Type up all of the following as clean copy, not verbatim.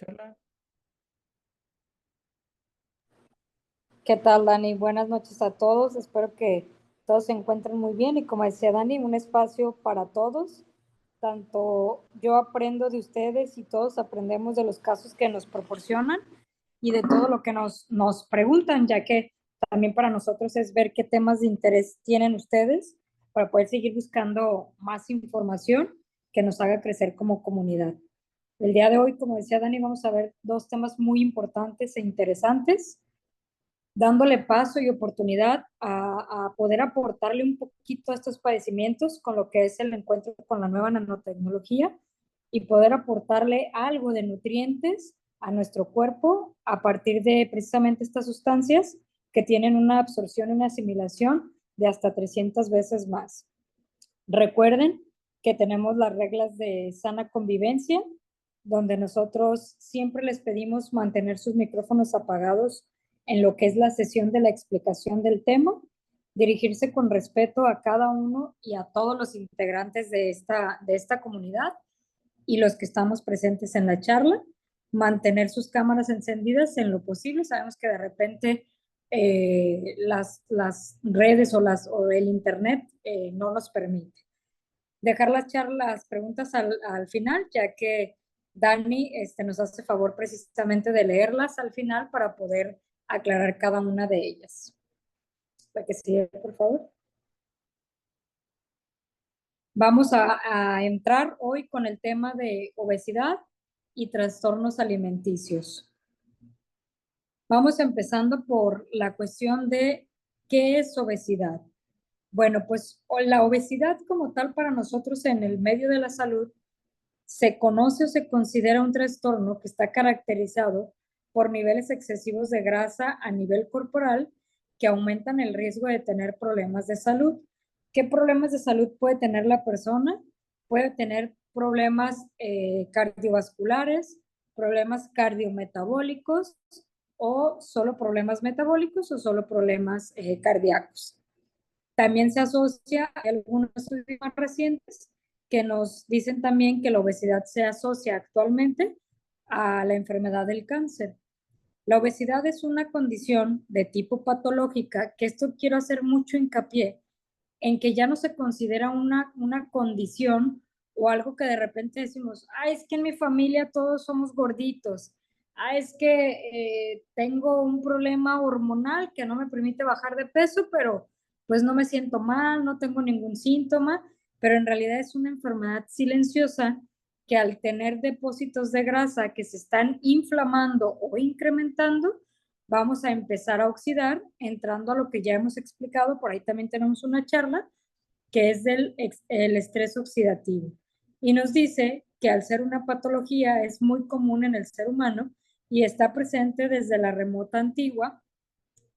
Chela. ¿Qué tal, Dani? Buenas noches a todos. Espero que todos se encuentren muy bien y como decía Dani, un espacio para todos. Tanto yo aprendo de ustedes y todos aprendemos de los casos que nos proporcionan y de todo lo que nos preguntan, ya que también para nosotros es ver qué temas de interés tienen ustedes para poder seguir buscando más información que nos haga crecer como comunidad. El día de hoy, como decía Dani, vamos a ver dos temas muy importantes e interesantes, dándole paso y oportunidad a poder aportarle un poquito a estos padecimientos con lo que es el encuentro con la nueva nanotecnología y poder aportarle algo de nutrientes a nuestro cuerpo a partir de precisamente estas sustancias que tienen una absorción y una asimilación de hasta 300 veces más. Recuerden que tenemos las reglas de sana convivencia, donde nosotros siempre les pedimos mantener sus micrófonos apagados en lo que es la sesión de la explicación del tema, dirigirse con respeto a cada uno y a todos los integrantes de esta comunidad y los que estamos presentes en la charla, mantener sus cámaras encendidas en lo posible. Sabemos que de repente las redes o el internet no nos permite dejar las preguntas al final, ya que Dani nos hace favor precisamente de leerlas al final para poder aclarar cada una de ellas. La que sigue, por favor. Vamos a entrar hoy con el tema de obesidad y trastornos alimenticios. Vamos empezando por la cuestión de qué es obesidad. Bueno, pues la obesidad como tal para nosotros en el medio de la salud se conoce o se considera un trastorno que está caracterizado por niveles excesivos de grasa a nivel corporal que aumentan el riesgo de tener problemas de salud. ¿Qué problemas de salud puede tener la persona? Puede tener problemas cardiovasculares, problemas cardiometabólicos o solo problemas metabólicos o solo problemas cardíacos. También se asocia a algunos estudios más recientes que nos dicen también que la obesidad se asocia actualmente a la enfermedad del cáncer. La obesidad es una condición de tipo patológica, que esto quiero hacer mucho hincapié, en que ya no se considera una condición o algo que de repente decimos, es que en mi familia todos somos gorditos, es que tengo un problema hormonal que no me permite bajar de peso, pero pues no me siento mal, no tengo ningún síntoma, pero en realidad es una enfermedad silenciosa que al tener depósitos de grasa que se están inflamando o incrementando, vamos a empezar a oxidar, entrando a lo que ya hemos explicado, por ahí también tenemos una charla, que es el estrés oxidativo. Y nos dice que al ser una patología es muy común en el ser humano y está presente desde la remota antigua,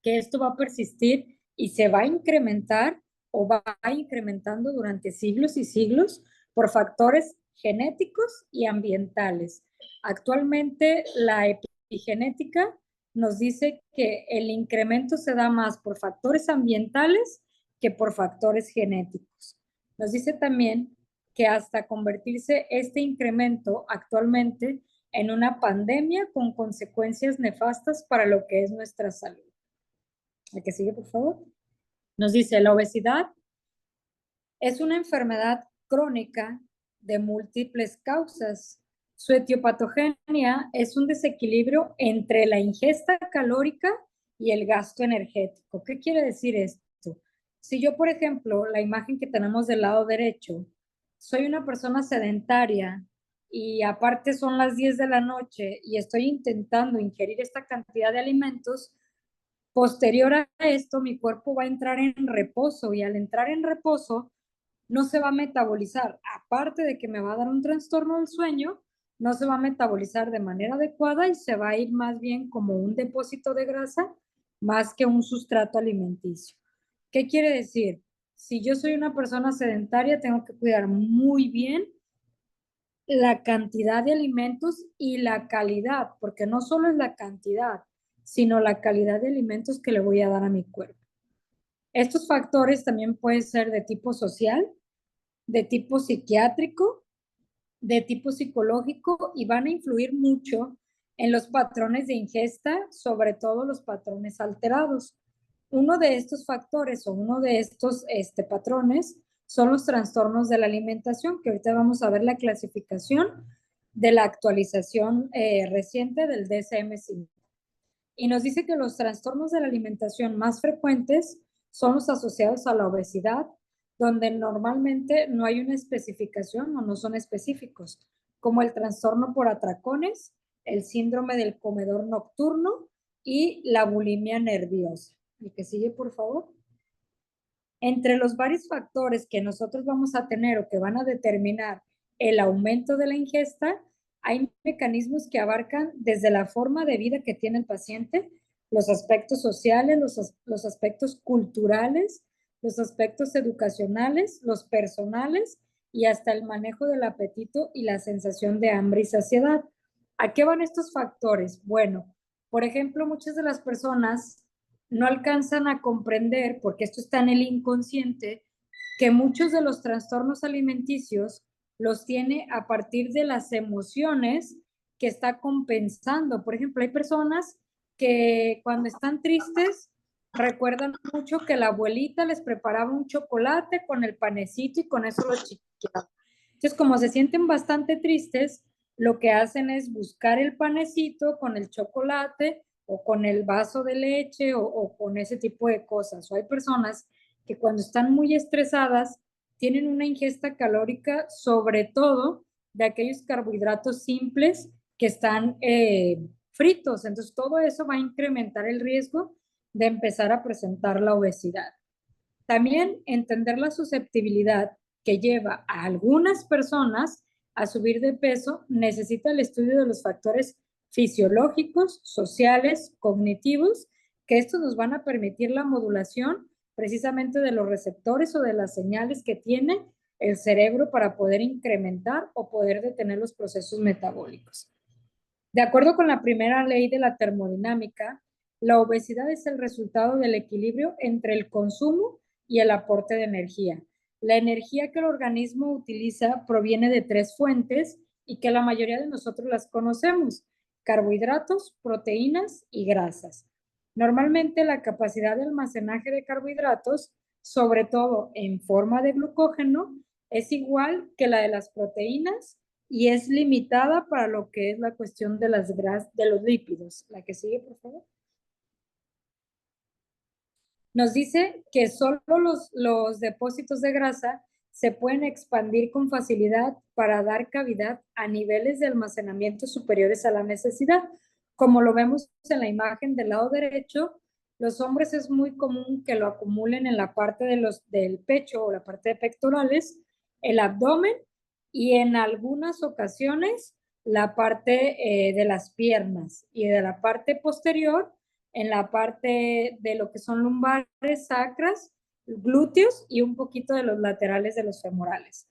que esto va a persistir y se va a incrementar o va incrementando durante siglos y siglos por factores genéticos y ambientales. Actualmente la epigenética nos dice que el incremento se da más por factores ambientales que por factores genéticos. Nos dice también que hasta convertirse este incremento actualmente en una pandemia con consecuencias nefastas para lo que es nuestra salud. La que sigue, por favor. Nos dice, la obesidad es una enfermedad crónica de múltiples causas. Su etiopatogenia es un desequilibrio entre la ingesta calórica y el gasto energético. ¿Qué quiere decir esto? Si yo, por ejemplo, la imagen que tenemos del lado derecho, soy una persona sedentaria y aparte son las 10 de la noche y estoy intentando ingerir esta cantidad de alimentos, posterior a esto mi cuerpo va a entrar en reposo y al entrar en reposo no se va a metabolizar, aparte de que me va a dar un trastorno del sueño, no se va a metabolizar de manera adecuada y se va a ir más bien como un depósito de grasa más que un sustrato alimenticio. ¿Qué quiere decir? Si yo soy una persona sedentaria, tengo que cuidar muy bien la cantidad de alimentos y la calidad, porque no solo es la cantidad, sino la calidad de alimentos que le voy a dar a mi cuerpo. Estos factores también pueden ser de tipo social, de tipo psiquiátrico, de tipo psicológico y van a influir mucho en los patrones de ingesta, sobre todo los patrones alterados. Uno de estos factores o uno de estos patrones son los trastornos de la alimentación, que ahorita vamos a ver la clasificación de la actualización reciente del DSM-5. Y nos dice que los trastornos de la alimentación más frecuentes son los asociados a la obesidad, donde normalmente no hay una especificación o no son específicos, como el trastorno por atracones, el síndrome del comedor nocturno y la bulimia nerviosa. El que sigue, por favor. Entre los varios factores que nosotros vamos a tener o que van a determinar el aumento de la ingesta, hay mecanismos que abarcan desde la forma de vida que tiene el paciente, los aspectos sociales, los aspectos culturales, los aspectos educacionales, los personales y hasta el manejo del apetito y la sensación de hambre y saciedad. ¿A qué van estos factores? Bueno, por ejemplo, muchas de las personas no alcanzan a comprender, porque esto está en el inconsciente, que muchos de los trastornos alimenticios los tiene a partir de las emociones que está compensando. Por ejemplo, hay personas que cuando están tristes recuerdan mucho que la abuelita les preparaba un chocolate con el panecito y con eso los chiqueaban. Entonces, como se sienten bastante tristes, lo que hacen es buscar el panecito con el chocolate o con el vaso de leche o con ese tipo de cosas. O hay personas que cuando están muy estresadas tienen una ingesta calórica, sobre todo de aquellos carbohidratos simples que están fritos. Entonces, todo eso va a incrementar el riesgo de empezar a presentar la obesidad. También entender la susceptibilidad que lleva a algunas personas a subir de peso necesita el estudio de los factores fisiológicos, sociales, cognitivos, que estos nos van a permitir la modulación precisamente de los receptores o de las señales que tiene el cerebro para poder incrementar o poder detener los procesos metabólicos. De acuerdo con la primera ley de la termodinámica, la obesidad es el resultado del equilibrio entre el consumo y el aporte de energía. La energía que el organismo utiliza proviene de tres fuentes y que la mayoría de nosotros las conocemos: carbohidratos, proteínas y grasas. Normalmente la capacidad de almacenaje de carbohidratos, sobre todo en forma de glucógeno, es igual que la de las proteínas y es limitada para lo que es la cuestión de las de los lípidos. La que sigue, por favor. Nos dice que solo los depósitos de grasa se pueden expandir con facilidad para dar cavidad a niveles de almacenamiento superiores a la necesidad. Como lo vemos en la imagen del lado derecho, los hombres es muy común que lo acumulen en la parte del pecho o la parte de pectorales, el abdomen y en algunas ocasiones la parte de las piernas, y de la parte posterior en la parte de lo que son lumbares, sacras, glúteos y un poquito de los laterales de los femorales.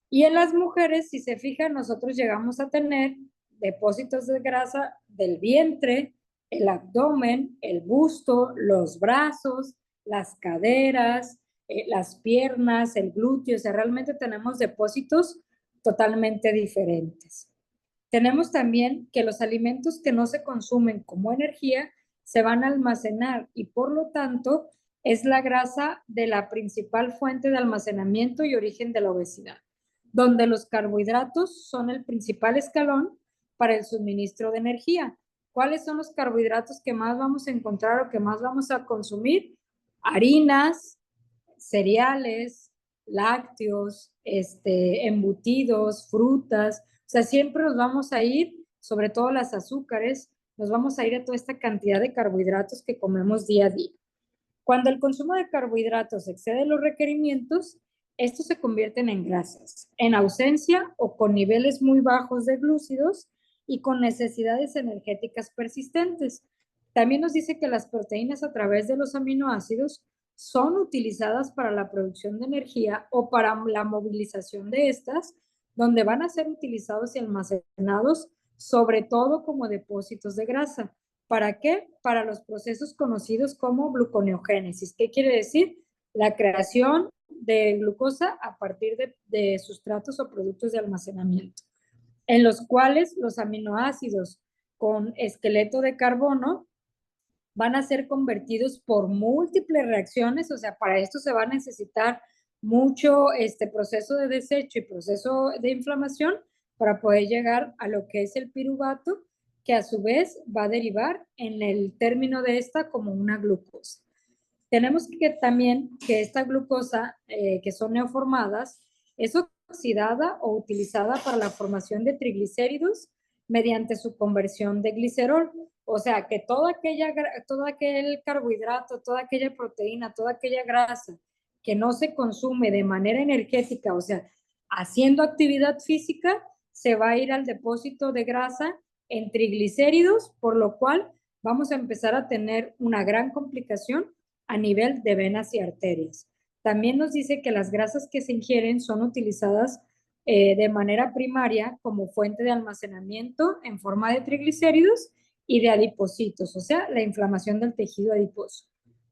Y en las mujeres, si se fijan, nosotros llegamos a tener depósitos de grasa del vientre, el abdomen, el busto, los brazos, las caderas, las piernas, el glúteo. O sea, realmente tenemos depósitos totalmente diferentes. Tenemos también que los alimentos que no se consumen como energía se van a almacenar y por lo tanto es la grasa de la principal fuente de almacenamiento y origen de la obesidad, donde los carbohidratos son el principal escalón para el suministro de energía. ¿Cuáles son los carbohidratos que más vamos a encontrar o que más vamos a consumir? Harinas, cereales, lácteos, embutidos, frutas. O sea, siempre nos vamos a ir, sobre todo las azúcares, nos vamos a ir a toda esta cantidad de carbohidratos que comemos día a día. Cuando el consumo de carbohidratos excede los requerimientos, estos se convierten en grasas, en ausencia o con niveles muy bajos de glúcidos y con necesidades energéticas persistentes. También nos dice que las proteínas a través de los aminoácidos son utilizadas para la producción de energía o para la movilización de estas, donde van a ser utilizados y almacenados sobre todo como depósitos de grasa. ¿Para qué? Para los procesos conocidos como gluconeogénesis. ¿Qué quiere decir? La creación de glucosa a partir de sustratos o productos de almacenamiento, en los cuales los aminoácidos con esqueleto de carbono van a ser convertidos por múltiples reacciones, o sea, para esto se va a necesitar mucho proceso de desecho y proceso de inflamación para poder llegar a lo que es el piruvato, que a su vez va a derivar en el término de esta como una glucosa. Tenemos que también que esta glucosa, que son neoformadas, es oxidada o utilizada para la formación de triglicéridos mediante su conversión de glicerol. O sea, que todo aquel carbohidrato, toda aquella proteína, toda aquella grasa que no se consume de manera energética, o sea, haciendo actividad física, se va a ir al depósito de grasa en triglicéridos, por lo cual vamos a empezar a tener una gran complicación a nivel de venas y arterias. También nos dice que las grasas que se ingieren son utilizadas de manera primaria como fuente de almacenamiento en forma de triglicéridos y de adipocitos, o sea, la inflamación del tejido adiposo.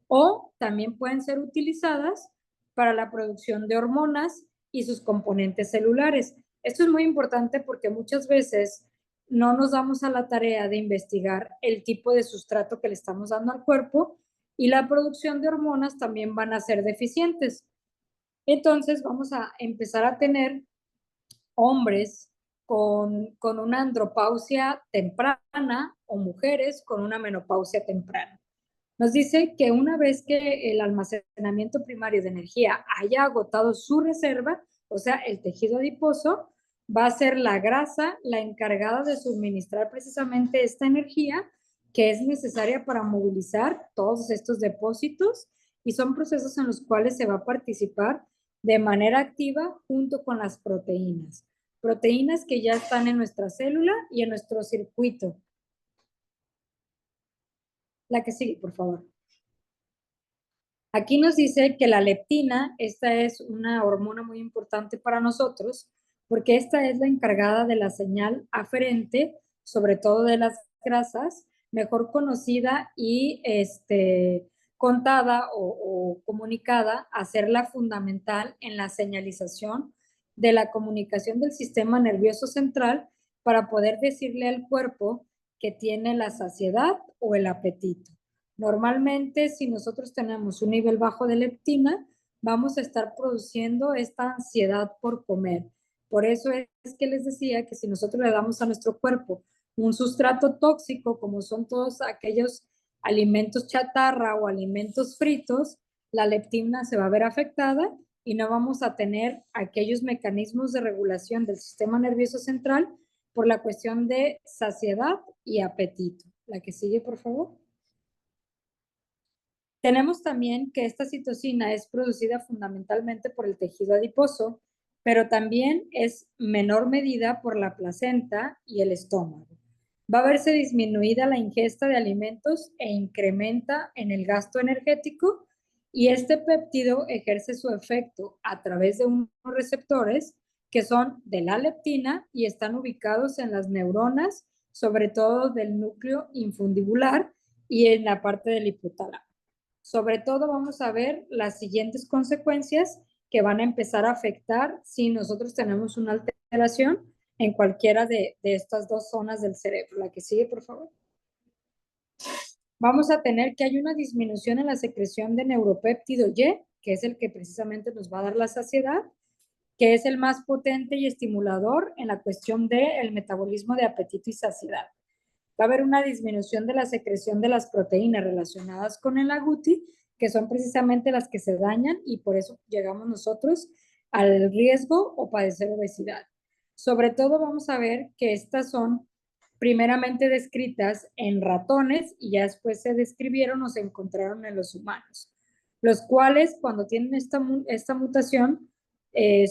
O también pueden ser utilizadas para la producción de hormonas y sus componentes celulares. Esto es muy importante porque muchas veces no nos damos a la tarea de investigar el tipo de sustrato que le estamos dando al cuerpo y la producción de hormonas también van a ser deficientes. Entonces vamos a empezar a tener hombres con una andropausia temprana o mujeres con una menopausia temprana. Nos dice que una vez que el almacenamiento primario de energía haya agotado su reserva, o sea, el tejido adiposo, va a ser la grasa la encargada de suministrar precisamente esta energía que es necesaria para movilizar todos estos depósitos y son procesos en los cuales se va a participar de manera activa junto con las proteínas. Proteínas que ya están en nuestra célula y en nuestro circuito. La que sigue, por favor. Aquí nos dice que la leptina, esta es una hormona muy importante para nosotros, porque esta es la encargada de la señal aferente, sobre todo de las grasas, mejor conocida y contada o comunicada a ser la fundamental en la señalización de la comunicación del sistema nervioso central para poder decirle al cuerpo que tiene la saciedad o el apetito. Normalmente, si nosotros tenemos un nivel bajo de leptina, vamos a estar produciendo esta ansiedad por comer. Por eso es que les decía que si nosotros le damos a nuestro cuerpo un sustrato tóxico, como son todos aquellos alimentos chatarra o alimentos fritos, la leptina se va a ver afectada y no vamos a tener aquellos mecanismos de regulación del sistema nervioso central por la cuestión de saciedad y apetito. La que sigue, por favor. Tenemos también que esta citocina es producida fundamentalmente por el tejido adiposo, pero también es menor medida por la placenta y el estómago. Va a verse disminuida la ingesta de alimentos e incrementa en el gasto energético y este péptido ejerce su efecto a través de unos receptores que son de la leptina y están ubicados en las neuronas, sobre todo del núcleo infundibular y en la parte del hipotálamo. Sobre todo vamos a ver las siguientes consecuencias que van a empezar a afectar si nosotros tenemos una alteración en cualquiera de estas dos zonas del cerebro. La que sigue, por favor. Vamos a tener que hay una disminución en la secreción de neuropéptido Y, que es el que precisamente nos va a dar la saciedad, que es el más potente y estimulador en la cuestión del metabolismo de apetito y saciedad. Va a haber una disminución de la secreción de las proteínas relacionadas con el agouti, que son precisamente las que se dañan y por eso llegamos nosotros al riesgo o padecer obesidad. Sobre todo vamos a ver que estas son primeramente descritas en ratones y ya después se describieron o se encontraron en los humanos, los cuales cuando tienen esta mutación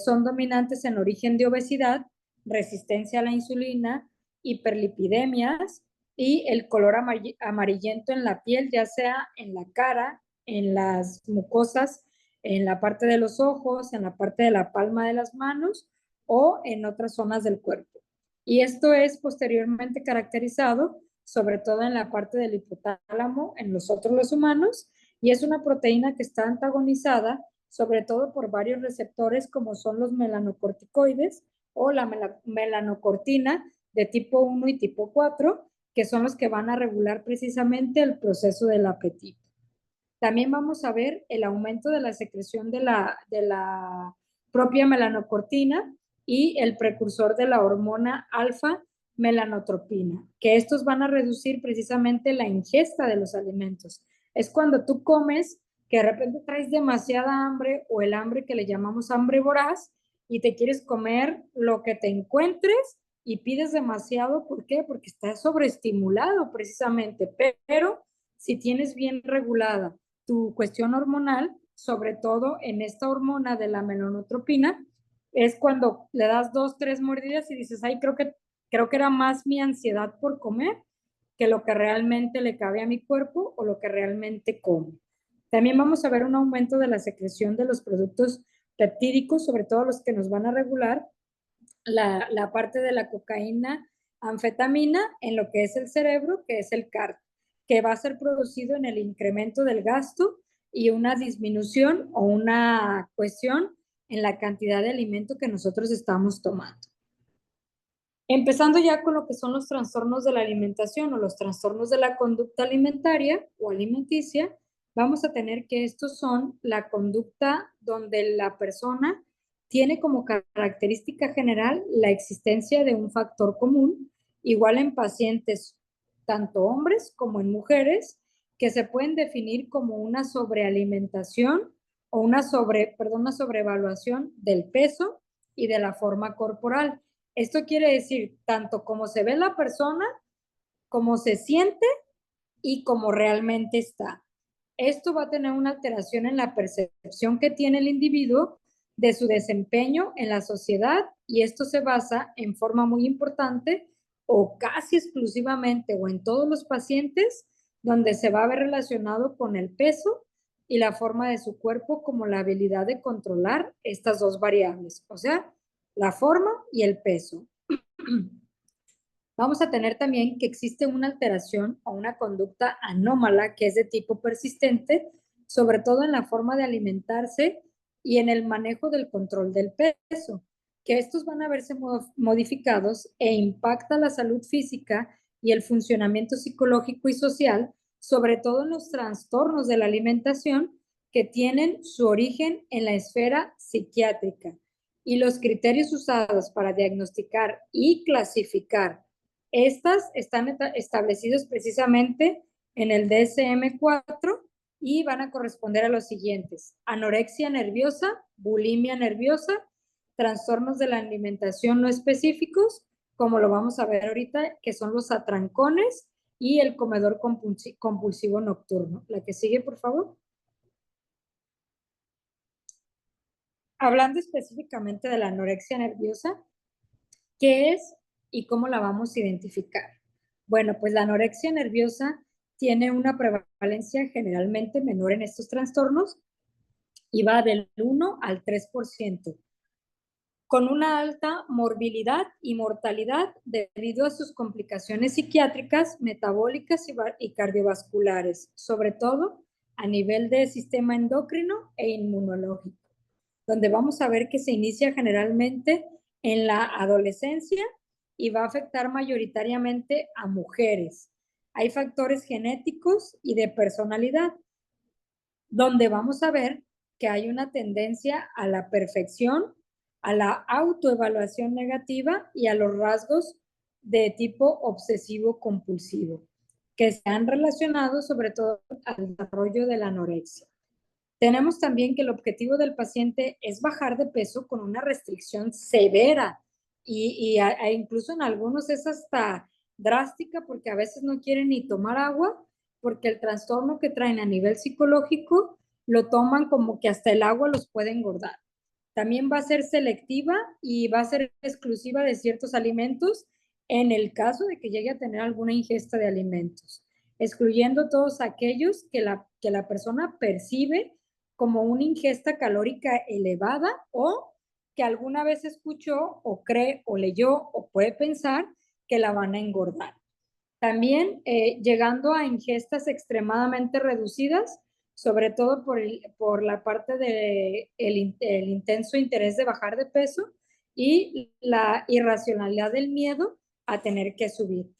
son dominantes en origen de obesidad, resistencia a la insulina, hiperlipidemias y el color amarillento en la piel, ya sea en la cara, en las mucosas, en la parte de los ojos, en la parte de la palma de las manos o en otras zonas del cuerpo. Y esto es posteriormente caracterizado sobre todo en la parte del hipotálamo en nosotros los humanos y es una proteína que está antagonizada sobre todo por varios receptores como son los melanocorticoides o la melanocortina de tipo 1 y tipo 4 que son los que van a regular precisamente el proceso del apetito. También vamos a ver el aumento de la secreción de la propia melanocortina y el precursor de la hormona alfa melanotropina, que estos van a reducir precisamente la ingesta de los alimentos. Es cuando tú comes que de repente traes demasiada hambre o el hambre que le llamamos hambre voraz y te quieres comer lo que te encuentres y pides demasiado. ¿Por qué? Porque estás sobreestimulado precisamente, pero si tienes bien regulada tu cuestión hormonal, sobre todo en esta hormona de la melanotropina, es cuando le das 2, 3 mordidas y dices, ay, creo que era más mi ansiedad por comer que lo que realmente le cabe a mi cuerpo o lo que realmente como. También vamos a ver un aumento de la secreción de los productos peptídicos, sobre todo los que nos van a regular la parte de la cocaína, anfetamina en lo que es el cerebro, que es el CART, que va a ser producido en el incremento del gasto y una disminución o una cuestión en la cantidad de alimento que nosotros estamos tomando. Empezando ya con lo que son los trastornos de la alimentación o los trastornos de la conducta alimentaria o alimenticia, vamos a tener que estos son la conducta donde la persona tiene como característica general la existencia de un factor común, igual en pacientes, tanto hombres como en mujeres, que se pueden definir como una sobrealimentación o una sobrevaluación del peso y de la forma corporal. Esto quiere decir tanto cómo se ve la persona, cómo se siente y cómo realmente está. Esto va a tener una alteración en la percepción que tiene el individuo de su desempeño en la sociedad y esto se basa en forma muy importante o casi exclusivamente o en todos los pacientes donde se va a ver relacionado con el peso y la forma de su cuerpo como la habilidad de controlar estas dos variables, o sea, la forma y el peso. Vamos a tener también que existe una alteración o una conducta anómala que es de tipo persistente, sobre todo en la forma de alimentarse y en el manejo del control del peso, que estos van a verse modificados e impacta la salud física y el funcionamiento psicológico y social, sobre todo en los trastornos de la alimentación que tienen su origen en la esfera psiquiátrica. Y los criterios usados para diagnosticar y clasificar estas están establecidos precisamente en el DSM-4 y van a corresponder a los siguientes: anorexia nerviosa, bulimia nerviosa, trastornos de la alimentación no específicos, como lo vamos a ver ahorita, que son los atrancones y el comedor compulsivo nocturno. La que sigue, por favor. Hablando específicamente de la anorexia nerviosa, ¿qué es y cómo la vamos a identificar? Bueno, pues la anorexia nerviosa tiene una prevalencia generalmente menor en estos trastornos y va del 1 al 3%, con una alta morbilidad y mortalidad debido a sus complicaciones psiquiátricas, metabólicas y cardiovasculares, sobre todo a nivel de sistema endocrino e inmunológico, donde vamos a ver que se inicia generalmente en la adolescencia y va a afectar mayoritariamente a mujeres. Hay factores genéticos y de personalidad, donde vamos a ver que hay una tendencia a la perfección, a la autoevaluación negativa y a los rasgos de tipo obsesivo compulsivo, que se han relacionado sobre todo al desarrollo de la anorexia. Tenemos también que el objetivo del paciente es bajar de peso con una restricción severa e incluso en algunos es hasta drástica porque a veces no quieren ni tomar agua porque el trastorno que traen a nivel psicológico lo toman como que hasta el agua los puede engordar. También va a ser selectiva y va a ser exclusiva de ciertos alimentos en el caso de que llegue a tener alguna ingesta de alimentos, excluyendo todos aquellos que la persona percibe como una ingesta calórica elevada o que alguna vez escuchó o cree o leyó o puede pensar que la van a engordar. También llegando a ingestas extremadamente reducidas, sobre todo por la parte del el intenso interés de bajar de peso y la irracionalidad del miedo a tener que subir.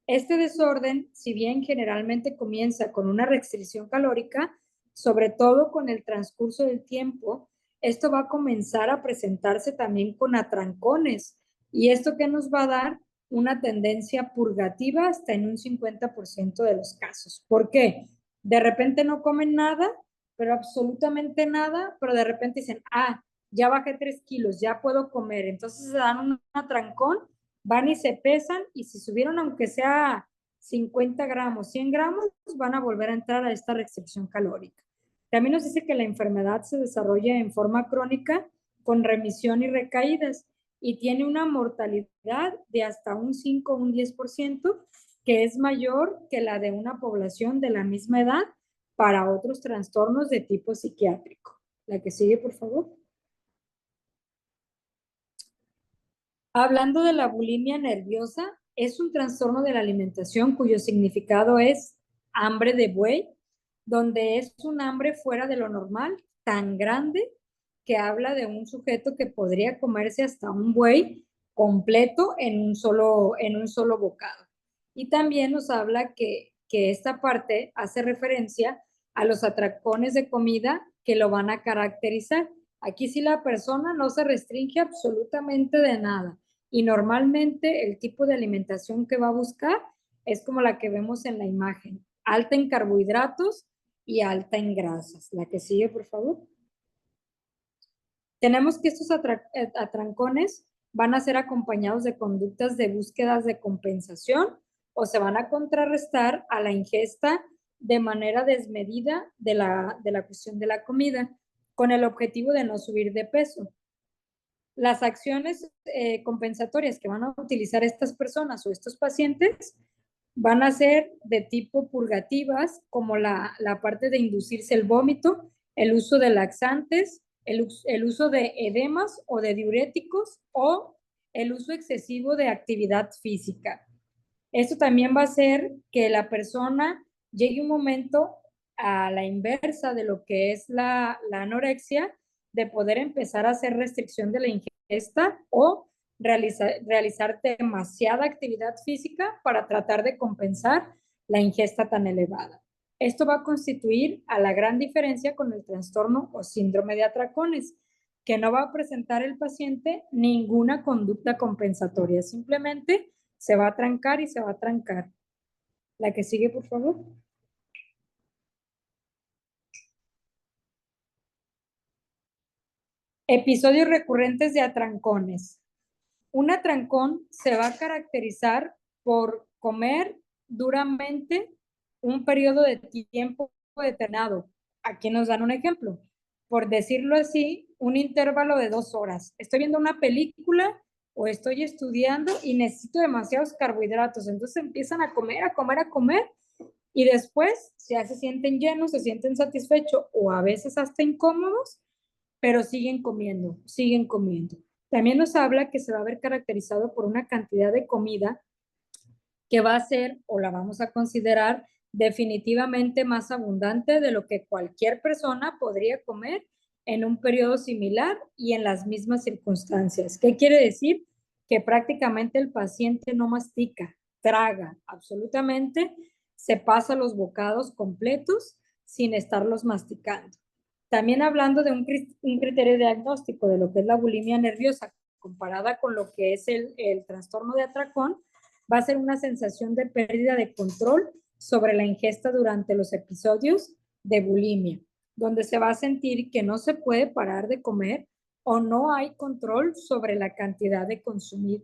Este desorden, si bien generalmente comienza con una restricción calórica, sobre todo con el transcurso del tiempo, esto va a comenzar a presentarse también con atrancones. ¿Y esto qué nos va a dar? Una tendencia purgativa hasta en un 50% de los casos. ¿Por qué? De repente no comen nada, pero absolutamente nada, pero de repente dicen, ya bajé 3 kilos, ya puedo comer. Entonces se dan un atrancón, van y se pesan y si subieron aunque sea 50 gramos, 100 gramos, van a volver a entrar a esta restricción calórica. También nos dice que la enfermedad se desarrolla en forma crónica con remisión y recaídas y tiene una mortalidad de hasta un 5 o un 10%, que es mayor que la de una población de la misma edad para otros trastornos de tipo psiquiátrico. La que sigue, por favor. Hablando de la bulimia nerviosa, es un trastorno de la alimentación cuyo significado es hambre de buey, donde es un hambre fuera de lo normal, tan grande que habla de un sujeto que podría comerse hasta un buey completo en un solo bocado. Y también nos habla que esta parte hace referencia a los atracones de comida que lo van a caracterizar. Aquí sí la persona no se restringe absolutamente de nada y normalmente el tipo de alimentación que va a buscar es como la que vemos en la imagen, alta en carbohidratos y alta en grasas. La que sigue, por favor. Tenemos que estos atrancones van a ser acompañados de conductas de búsquedas de compensación o se van a contrarrestar a la ingesta de manera desmedida de la cuestión de la comida, con el objetivo de no subir de peso. Las acciones compensatorias que van a utilizar estas personas o estos pacientes van a ser de tipo purgativas, como la parte de inducirse el vómito, el uso de laxantes, el uso de edemas o de diuréticos o el uso excesivo de actividad física. Esto también va a hacer que la persona llegue un momento a la inversa de lo que es la anorexia, de poder empezar a hacer restricción de la ingesta o realizar demasiada actividad física para tratar de compensar la ingesta tan elevada. Esto va a constituir a la gran diferencia con el trastorno o síndrome de atracones, que no va a presentar el paciente ninguna conducta compensatoria, simplemente se va a trancar y se va a trancar. La que sigue, por favor. Episodios recurrentes de atrancones. Un atrancón se va a caracterizar por comer duramente un periodo de tiempo determinado. Aquí nos dan un ejemplo. Por decirlo así, un intervalo de 2 horas. Estoy viendo una película o estoy estudiando y necesito demasiados carbohidratos. Entonces empiezan a comer, a comer, a comer y después ya se sienten llenos, se sienten satisfechos o a veces hasta incómodos, pero siguen comiendo, siguen comiendo. También nos habla que se va a ver caracterizado por una cantidad de comida que va a ser o la vamos a considerar definitivamente más abundante de lo que cualquier persona podría comer en un periodo similar y en las mismas circunstancias. ¿Qué quiere decir? Que prácticamente el paciente no mastica, traga absolutamente, se pasa los bocados completos sin estarlos masticando. También hablando de un criterio diagnóstico de lo que es la bulimia nerviosa comparada con lo que es el trastorno de atracón, va a ser una sensación de pérdida de control sobre la ingesta durante los episodios de bulimia, donde se va a sentir que no se puede parar de comer o no hay control sobre la cantidad de consumir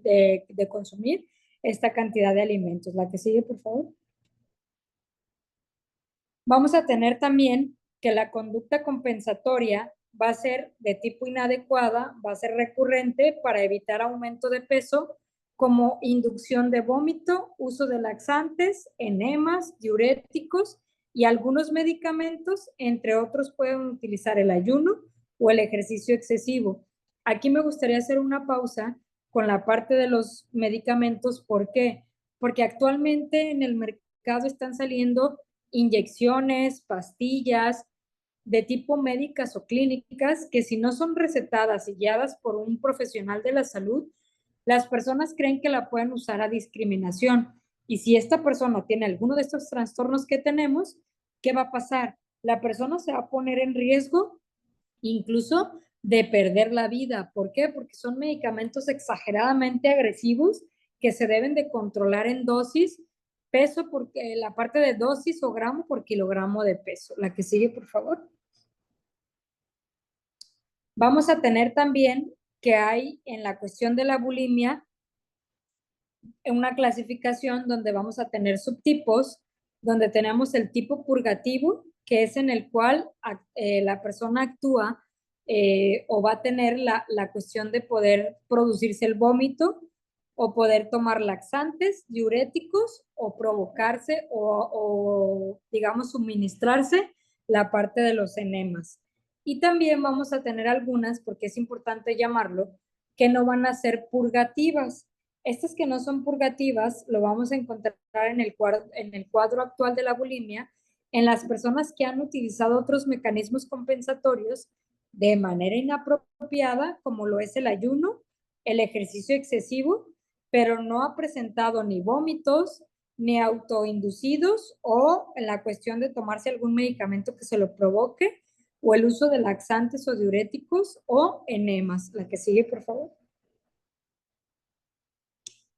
esta cantidad de alimentos. La que sigue, por favor. Vamos a tener también que la conducta compensatoria va a ser de tipo inadecuada, va a ser recurrente para evitar aumento de peso, como inducción de vómito, uso de laxantes, enemas, diuréticos y algunos medicamentos, entre otros pueden utilizar el ayuno o el ejercicio excesivo. Aquí me gustaría hacer una pausa con la parte de los medicamentos. ¿Por qué? Porque actualmente en el mercado están saliendo inyecciones, pastillas de tipo médicas o clínicas que si no son recetadas y guiadas por un profesional de la salud, las personas creen que la pueden usar a discriminación Y si esta persona tiene alguno de estos trastornos que tenemos, ¿qué va a pasar? La persona se va a poner en riesgo incluso de perder la vida. ¿Por qué? Porque son medicamentos exageradamente agresivos que se deben de controlar en dosis, peso, porque la parte de dosis o gramo por kilogramo de peso. La que sigue, por favor. Vamos a tener también que hay en la cuestión de la bulimia una clasificación donde vamos a tener subtipos, donde tenemos el tipo purgativo, que es en el cual la persona actúa o va a tener la cuestión de poder producirse el vómito o poder tomar laxantes, diuréticos o provocarse o digamos, suministrarse la parte de los enemas. Y también vamos a tener algunas, porque es importante llamarlo, que no van a ser purgativas. Estas que no son purgativas lo vamos a encontrar en el cuadro actual de la bulimia en las personas que han utilizado otros mecanismos compensatorios de manera inapropiada, como lo es el ayuno, el ejercicio excesivo, pero no ha presentado ni vómitos, ni autoinducidos o en la cuestión de tomarse algún medicamento que se lo provoque, o el uso de laxantes o diuréticos o enemas. La que sigue, por favor.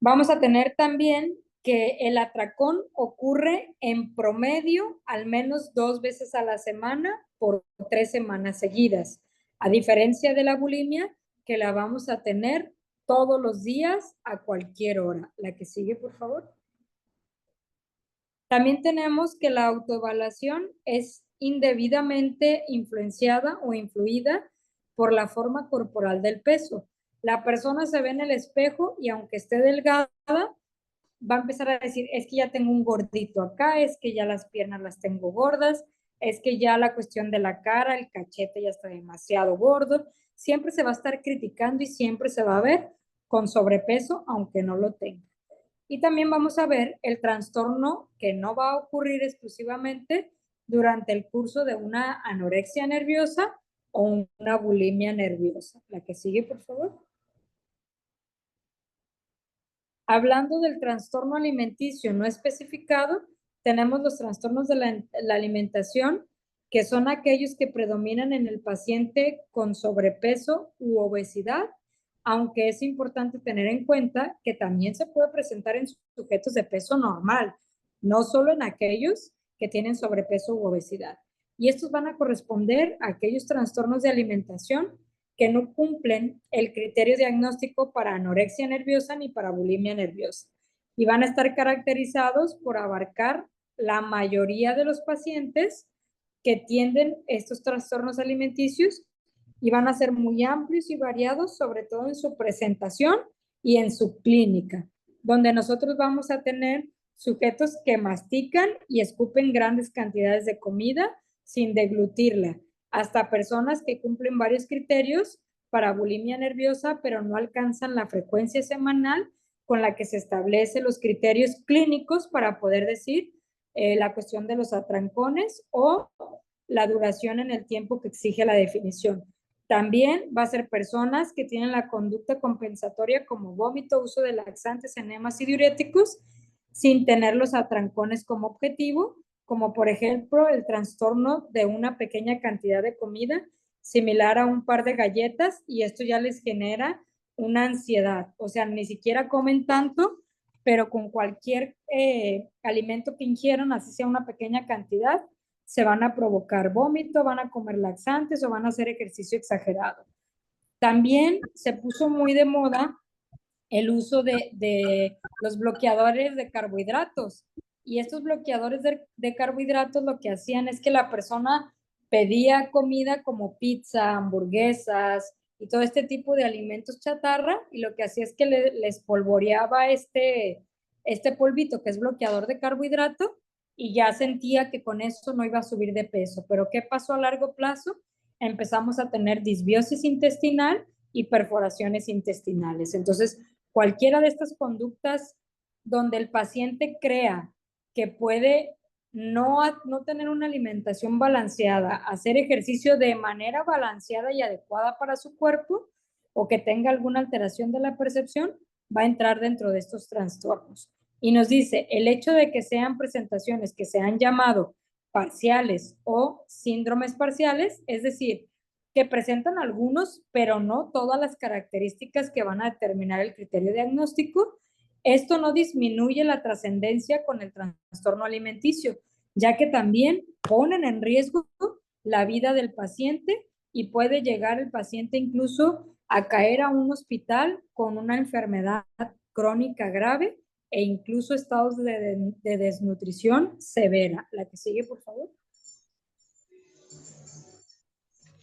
Vamos a tener también que el atracón ocurre en promedio al menos 2 veces a la semana por 3 semanas seguidas, a diferencia de la bulimia, que la vamos a tener todos los días a cualquier hora. La que sigue, por favor. También tenemos que la autoevaluación es indebidamente influenciada o influida por la forma corporal del peso. La persona se ve en el espejo y aunque esté delgada, va a empezar a decir, es que ya tengo un gordito acá, es que ya las piernas las tengo gordas, es que ya la cuestión de la cara, el cachete ya está demasiado gordo. Siempre se va a estar criticando y siempre se va a ver con sobrepeso, aunque no lo tenga. Y también vamos a ver el trastorno que no va a ocurrir exclusivamente durante el curso de una anorexia nerviosa o una bulimia nerviosa. La que sigue, por favor. Hablando del trastorno alimenticio no especificado, tenemos los trastornos de la alimentación, que son aquellos que predominan en el paciente con sobrepeso u obesidad, aunque es importante tener en cuenta que también se puede presentar en sujetos de peso normal, no solo en aquellos que tienen sobrepeso u obesidad. Y estos van a corresponder a aquellos trastornos de alimentación que no cumplen el criterio diagnóstico para anorexia nerviosa ni para bulimia nerviosa. Y van a estar caracterizados por abarcar la mayoría de los pacientes que tienden estos trastornos alimenticios y van a ser muy amplios y variados, sobre todo en su presentación y en su clínica, donde nosotros vamos a tener sujetos que mastican y escupen grandes cantidades de comida sin deglutirla, hasta personas que cumplen varios criterios para bulimia nerviosa, pero no alcanzan la frecuencia semanal con la que se establecen los criterios clínicos para poder decir la cuestión de los atrancones o la duración en el tiempo que exige la definición. También va a ser personas que tienen la conducta compensatoria como vómito, uso de laxantes, enemas y diuréticos, sin tener los atrancones como objetivo, como por ejemplo el trastorno de una pequeña cantidad de comida similar a un par de galletas y esto ya les genera una ansiedad, o sea, ni siquiera comen tanto, pero con cualquier alimento que ingieran, así sea una pequeña cantidad, se van a provocar vómito, van a comer laxantes o van a hacer ejercicio exagerado. También se puso muy de moda el uso de los bloqueadores de carbohidratos. Y estos bloqueadores de carbohidratos lo que hacían es que la persona pedía comida como pizza, hamburguesas y todo este tipo de alimentos chatarra y lo que hacía es que les polvoreaba este polvito que es bloqueador de carbohidrato y ya sentía que con eso no iba a subir de peso. Pero ¿qué pasó a largo plazo? Empezamos a tener disbiosis intestinal y perforaciones intestinales. Entonces, cualquiera de estas conductas donde el paciente crea que puede no tener una alimentación balanceada, hacer ejercicio de manera balanceada y adecuada para su cuerpo o que tenga alguna alteración de la percepción, va a entrar dentro de estos trastornos. Y nos dice, el hecho de que sean presentaciones que se han llamado parciales o síndromes parciales, es decir, que presentan algunos, pero no todas las características que van a determinar el criterio diagnóstico. Esto no disminuye la trascendencia con el trastorno alimenticio, ya que también ponen en riesgo la vida del paciente y puede llegar el paciente incluso a caer a un hospital con una enfermedad crónica grave e incluso estados de desnutrición severa. La que sigue, por favor.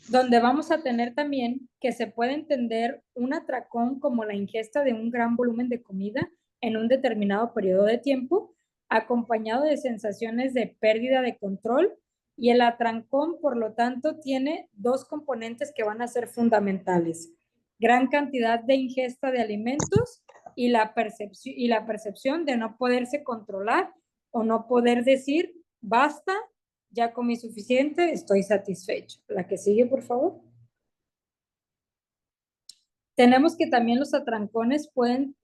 Donde vamos a tener también que se puede entender un atracón como la ingesta de un gran volumen de comida en un determinado periodo de tiempo, acompañado de sensaciones de pérdida de control, y el atrancón, por lo tanto, tiene dos componentes que van a ser fundamentales: gran cantidad de ingesta de alimentos y la percepción de no poderse controlar o no poder decir basta, ya comí suficiente, estoy satisfecho. La que sigue, por favor. Tenemos que también los atrancones pueden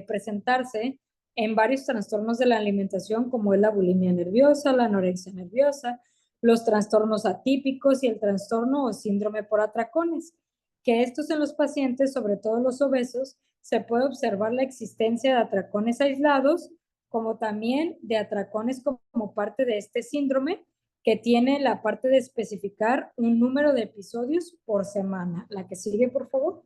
presentarse en varios trastornos de la alimentación, como es la bulimia nerviosa, la anorexia nerviosa, los trastornos atípicos y el trastorno o síndrome por atracones, que estos en los pacientes, sobre todo los obesos, se puede observar la existencia de atracones aislados, como también de atracones como parte de este síndrome, que tiene la parte de especificar un número de episodios por semana. La que sigue, por favor.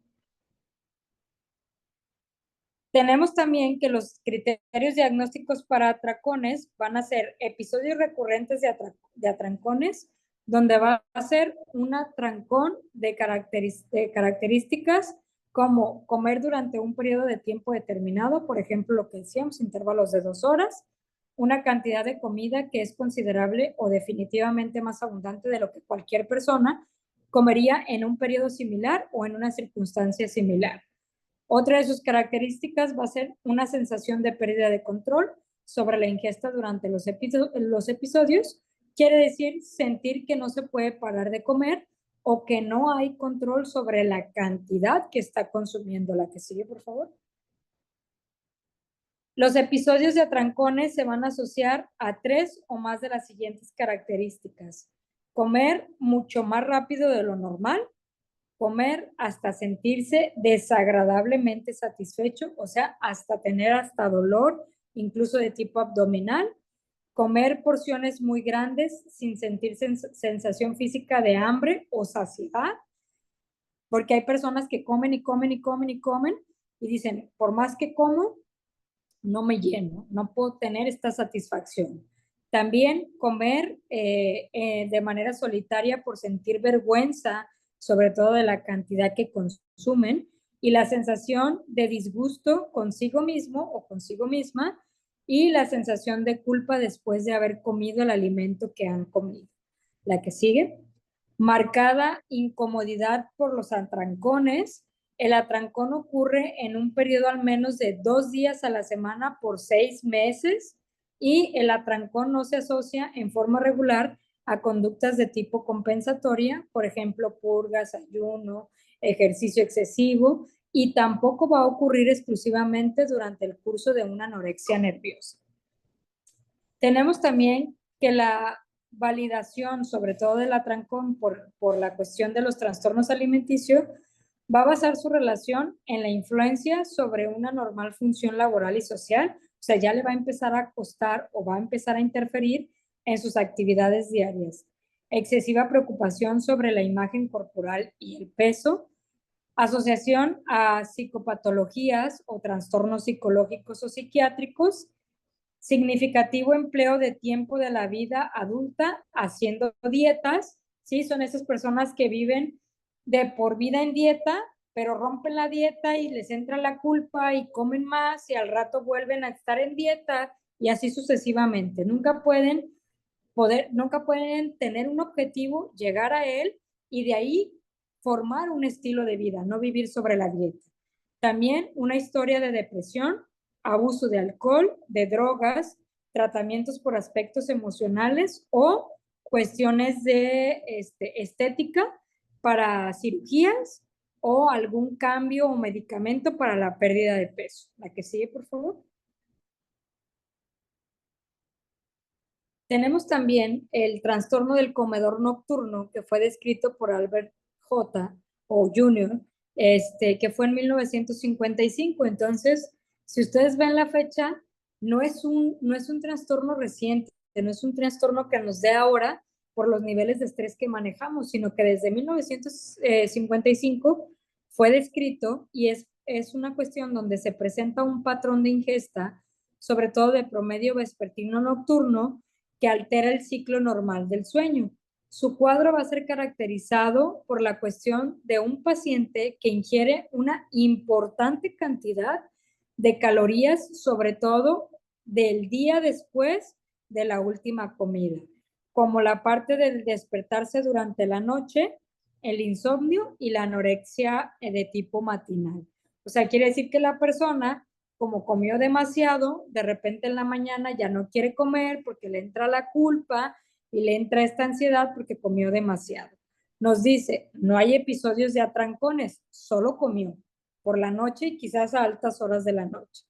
Tenemos también que los criterios diagnósticos para atracones van a ser episodios recurrentes de atrancones, donde va a ser un atrancón de características como comer durante un periodo de tiempo determinado, por ejemplo, lo que decíamos, intervalos de 2 horas, una cantidad de comida que es considerable o definitivamente más abundante de lo que cualquier persona comería en un periodo similar o en una circunstancia similar. Otra de sus características va a ser una sensación de pérdida de control sobre la ingesta durante los episodios. Quiere decir sentir que no se puede parar de comer o que no hay control sobre la cantidad que está consumiendo. La que sigue, por favor. Los episodios de atrancones se van a asociar a 3 o más de las siguientes características: comer mucho más rápido de lo normal, comer hasta sentirse desagradablemente satisfecho, o sea, hasta tener hasta dolor, incluso de tipo abdominal, comer porciones muy grandes sin sentir sensación física de hambre o saciedad, porque hay personas que comen y comen y comen y comen y dicen, por más que como, no me lleno, no puedo tener esta satisfacción. También comer de manera solitaria por sentir vergüenza, sobre todo de la cantidad que consumen, y la sensación de disgusto consigo mismo o consigo misma, y la sensación de culpa después de haber comido el alimento que han comido. La que sigue. Marcada incomodidad por los atrancones. El atrancón ocurre en un periodo al menos de 2 días a la semana por 6 meses, y el atrancón no se asocia en forma regular a conductas de tipo compensatoria, por ejemplo, purgas, ayuno, ejercicio excesivo, y tampoco va a ocurrir exclusivamente durante el curso de una anorexia nerviosa. Tenemos también que la validación, sobre todo del atrancón, por la cuestión de los trastornos alimenticios, va a basar su relación en la influencia sobre una normal función laboral y social. O sea, ya le va a empezar a costar o va a empezar a interferir en sus actividades diarias. Excesiva preocupación sobre la imagen corporal y el peso, asociación a psicopatologías o trastornos psicológicos o psiquiátricos, significativo empleo de tiempo de la vida adulta haciendo dietas, ¿sí? Son esas personas que viven de por vida en dieta, pero rompen la dieta y les entra la culpa y comen más y al rato vuelven a estar en dieta y así sucesivamente. Nunca pueden tener un objetivo, llegar a él y de ahí formar un estilo de vida, no vivir sobre la dieta. También una historia de depresión, abuso de alcohol, de drogas, tratamientos por aspectos emocionales o cuestiones de estética para cirugías o algún cambio o medicamento para la pérdida de peso. La que sigue, por favor. Tenemos también el trastorno del comedor nocturno, que fue descrito por Albert J. o Jr., que fue en 1955. Entonces, si ustedes ven la fecha, no es un trastorno reciente, no es un trastorno que nos dé ahora por los niveles de estrés que manejamos, sino que desde 1955 fue descrito y es una cuestión donde se presenta un patrón de ingesta, sobre todo de promedio vespertino nocturno, que altera el ciclo normal del sueño. Su cuadro va a ser caracterizado por la cuestión de un paciente que ingiere una importante cantidad de calorías, sobre todo del día después de la última comida, como la parte del despertarse durante la noche, el insomnio y la anorexia de tipo matinal. O sea, quiere decir que la persona, como comió demasiado, de repente en la mañana ya no quiere comer porque le entra la culpa y le entra esta ansiedad porque comió demasiado. Nos dice, no hay episodios de atrancones, solo comió por la noche y quizás a altas horas de la noche.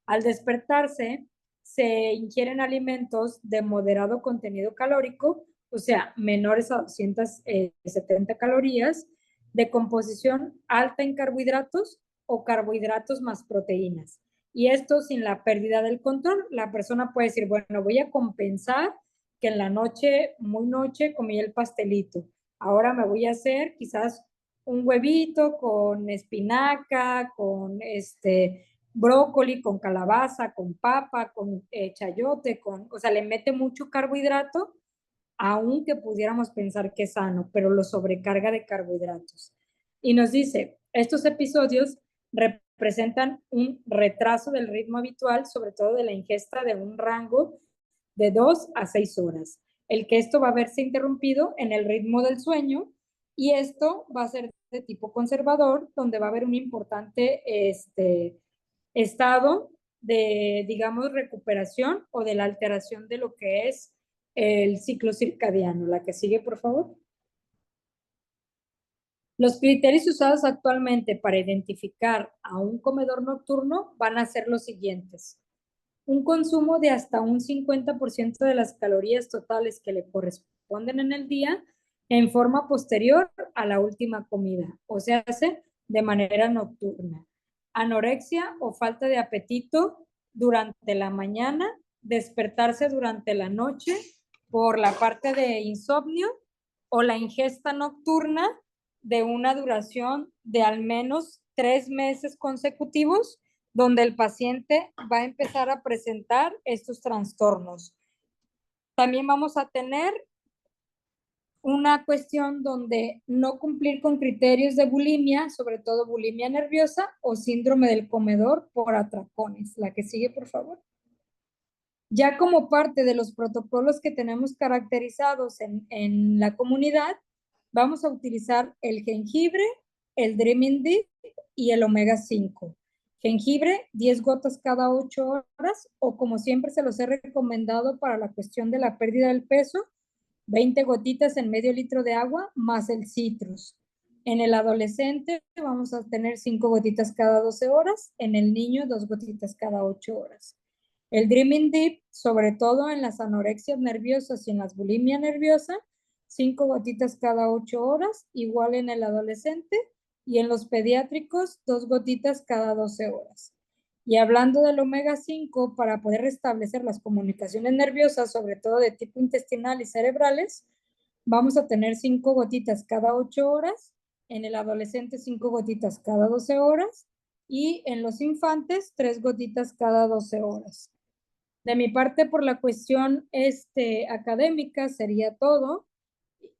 Al despertarse, se ingieren alimentos de moderado contenido calórico, o sea, menores a 270 calorías, de composición alta en carbohidratos o carbohidratos más proteínas. Y esto sin la pérdida del control. La persona puede decir, bueno, voy a compensar que en la noche, muy noche, comí el pastelito. Ahora me voy a hacer quizás un huevito con espinaca, con brócoli, con calabaza, con papa, con chayote, o sea, le mete mucho carbohidrato, aunque pudiéramos pensar que es sano, pero lo sobrecarga de carbohidratos. Y nos dice, estos episodios representan un retraso del ritmo habitual, sobre todo de la ingesta de un rango de 2 a 6 horas. El que esto va a verse interrumpido en el ritmo del sueño y esto va a ser de tipo conservador, donde va a haber un importante estado de, digamos, recuperación o de la alteración de lo que es el ciclo circadiano. La que sigue, por favor. Los criterios usados actualmente para identificar a un comedor nocturno van a ser los siguientes. Un consumo de hasta un 50% de las calorías totales que le corresponden en el día en forma posterior a la última comida, o sea, hace de manera nocturna. Anorexia o falta de apetito durante la mañana, despertarse durante la noche por la parte de insomnio o la ingesta nocturna de una duración de al menos 3 meses consecutivos, donde el paciente va a empezar a presentar estos trastornos. También vamos a tener una cuestión donde no cumplir con criterios de bulimia, sobre todo bulimia nerviosa o síndrome del comedor por atracones. La que sigue, por favor. Ya como parte de los protocolos que tenemos caracterizados en la comunidad, vamos a utilizar el jengibre, el Dreaming Deep y el omega 5. Jengibre, 10 gotas cada 8 horas, o como siempre se los he recomendado para la cuestión de la pérdida del peso, 20 gotitas en medio litro de agua más el citrus. En el adolescente vamos a tener 5 gotitas cada 12 horas, en el niño 2 gotitas cada 8 horas. El Dreaming Deep, sobre todo en las anorexias nerviosas y en las bulimia nerviosa, 5 gotitas cada 8 horas, igual en el adolescente, y en los pediátricos, 2 gotitas cada 12 horas. Y hablando del omega 5, para poder restablecer las comunicaciones nerviosas, sobre todo de tipo intestinal y cerebrales, vamos a tener 5 gotitas cada 8 horas, en el adolescente 5 gotitas cada 12 horas, y en los infantes 3 gotitas cada 12 horas. De mi parte, por la cuestión académica, sería todo.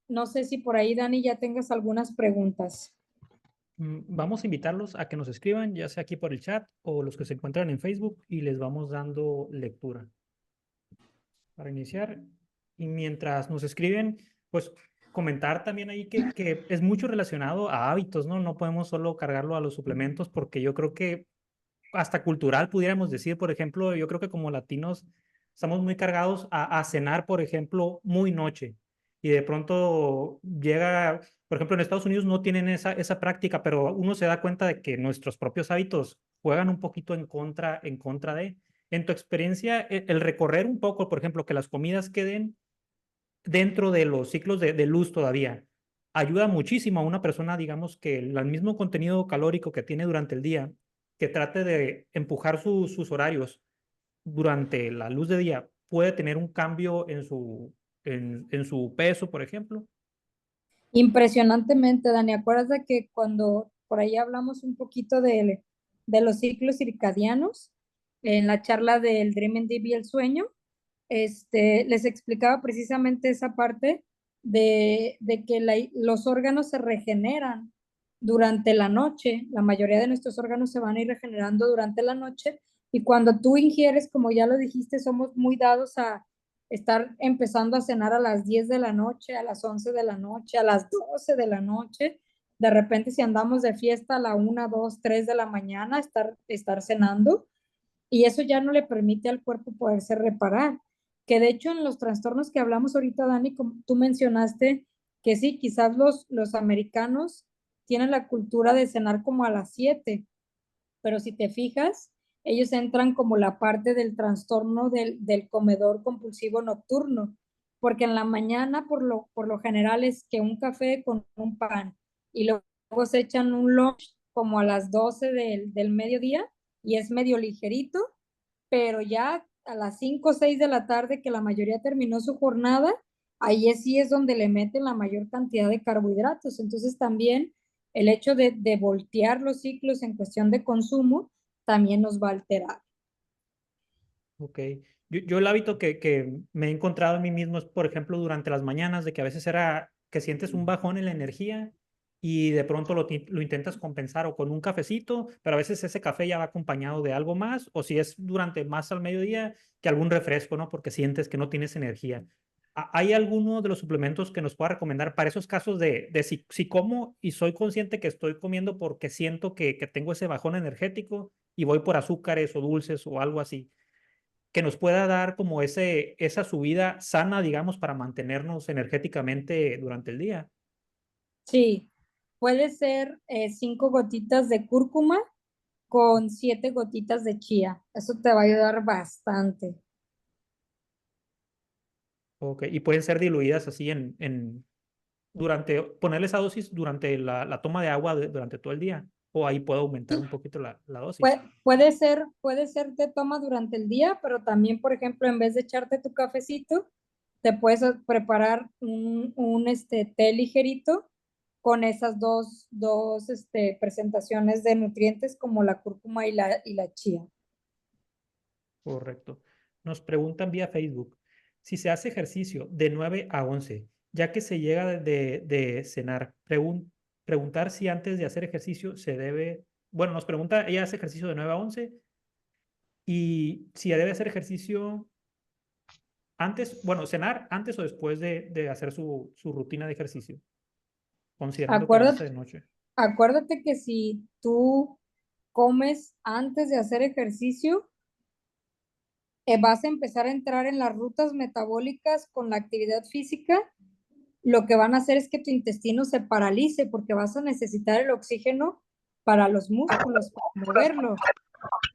No sé si por ahí, Dani, ya tengas algunas preguntas. Vamos a invitarlos a que nos escriban, ya sea aquí por el chat o los que se encuentran en Facebook, y les vamos dando lectura para iniciar. Y mientras nos escriben, pues comentar también ahí que es mucho relacionado a hábitos, ¿no? No podemos solo cargarlo a los suplementos, porque yo creo que hasta cultural pudiéramos decir, por ejemplo, yo creo que como latinos estamos muy cargados a cenar, por ejemplo, muy noche. Y de pronto llega, por ejemplo, en Estados Unidos no tienen esa práctica, pero uno se da cuenta de que nuestros propios hábitos juegan un poquito en contra de. En tu experiencia, el recorrer un poco, por ejemplo, que las comidas queden dentro de los ciclos de luz todavía, ayuda muchísimo a una persona, digamos, que el mismo contenido calórico que tiene durante el día, que trate de empujar sus horarios durante la luz de día, puede tener un cambio en su peso, por ejemplo. Impresionantemente, Dani, acuérdate que cuando por ahí hablamos un poquito de los ciclos circadianos, en la charla del Dream and Deep y el sueño, les explicaba precisamente esa parte de que los órganos se regeneran durante la noche. La mayoría de nuestros órganos se van a ir regenerando durante la noche y cuando tú ingieres, como ya lo dijiste, somos muy dados a estar empezando a cenar a las 10 de la noche, a las 11 de la noche, a las 12 de la noche. De repente, si andamos de fiesta a la 1, 2, 3 de la mañana, estar cenando y eso ya no le permite al cuerpo poderse reparar. Que de hecho en los trastornos que hablamos ahorita, Dani, como tú mencionaste, que sí, quizás los americanos tienen la cultura de cenar como a las 7, pero si te fijas, ellos entran como la parte del trastorno del comedor compulsivo nocturno, porque en la mañana por lo general es que un café con un pan y luego se echan un lunch como a las 12 del mediodía y es medio ligerito, pero ya a las 5 o 6 de la tarde que la mayoría terminó su jornada, ahí sí es donde le meten la mayor cantidad de carbohidratos. Entonces también el hecho de voltear los ciclos en cuestión de consumo también nos va a alterar. Ok. Yo el hábito que me he encontrado en mí mismo es, por ejemplo, durante las mañanas, de que a veces era que sientes un bajón en la energía y de pronto lo intentas compensar o con un cafecito, pero a veces ese café ya va acompañado de algo más, o si es durante más al mediodía, que algún refresco, ¿no? Porque sientes que no tienes energía. ¿Hay alguno de los suplementos que nos pueda recomendar para esos casos de si como y soy consciente que estoy comiendo porque siento que tengo ese bajón energético y voy por azúcares o dulces o algo así? Que nos pueda dar como esa subida sana, digamos, para mantenernos energéticamente durante el día. Sí, puede ser 5 gotitas de cúrcuma con 7 gotitas de chía. Eso te va a ayudar bastante. Okay. Y pueden ser diluidas así ponerle esa dosis durante la toma de agua durante todo el día. O ahí puedo aumentar un poquito la dosis. Puede ser te toma durante el día, pero también, por ejemplo, en vez de echarte tu cafecito, te puedes preparar un té ligerito con esas dos presentaciones de nutrientes como la cúrcuma y la chía. Correcto. Nos preguntan vía Facebook si se hace ejercicio de 9 a 11, ya que se llega de cenar. Preguntar si antes de hacer ejercicio se debe, bueno, nos pregunta, ella hace ejercicio de 9 a 11 y si debe hacer ejercicio antes, bueno, cenar antes o después de hacer su rutina de ejercicio, considerando que lo hace de Acuérdate, noche. acuérdate que si tú comes antes de hacer ejercicio, vas a empezar a entrar en las rutas metabólicas con la actividad física. Lo que van a hacer es que tu intestino se paralice porque vas a necesitar el oxígeno para los músculos, para moverlos.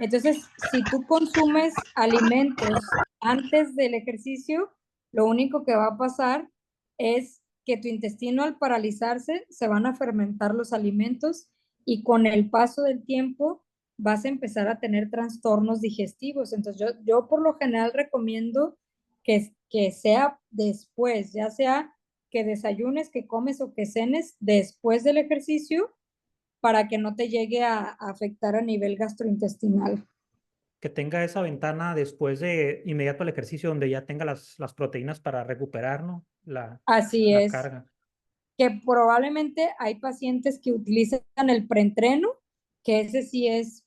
Entonces, si tú consumes alimentos antes del ejercicio, lo único que va a pasar es que tu intestino al paralizarse se van a fermentar los alimentos y con el paso del tiempo vas a empezar a tener trastornos digestivos. Entonces, yo por lo general recomiendo que sea después, ya sea que desayunes, que comes o que cenes después del ejercicio para que no te llegue a afectar a nivel gastrointestinal. Que tenga esa ventana después de inmediato al ejercicio donde ya tenga las proteínas para recuperar, ¿no? Así La es, carga. que probablemente hay pacientes que utilizan el preentreno, que ese sí es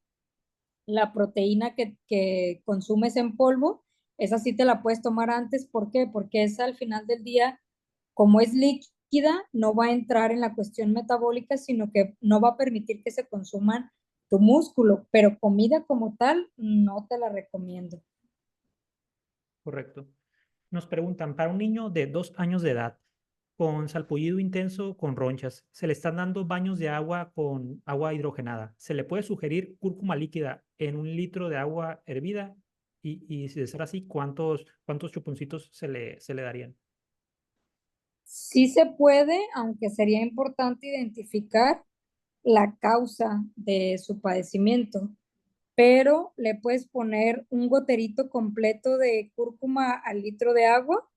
la proteína que consumes en polvo, esa sí te la puedes tomar antes. ¿Por qué? Porque esa al final del día, como es líquida, no va a entrar en la cuestión metabólica, sino que no va a permitir que se consuman tu músculo, pero comida como tal, no te la recomiendo. Correcto. Nos preguntan, para un niño de 2 años de edad, con salpullido intenso, con ronchas, se le están dando baños de agua con agua hidrogenada. ¿Se le puede sugerir cúrcuma líquida en 1 litro de agua hervida? Y si de ser así, ¿cuántos chuponcitos se le darían? Sí se puede, aunque sería importante identificar la causa de su padecimiento, pero le puedes poner un goterito completo de cúrcuma al litro de agua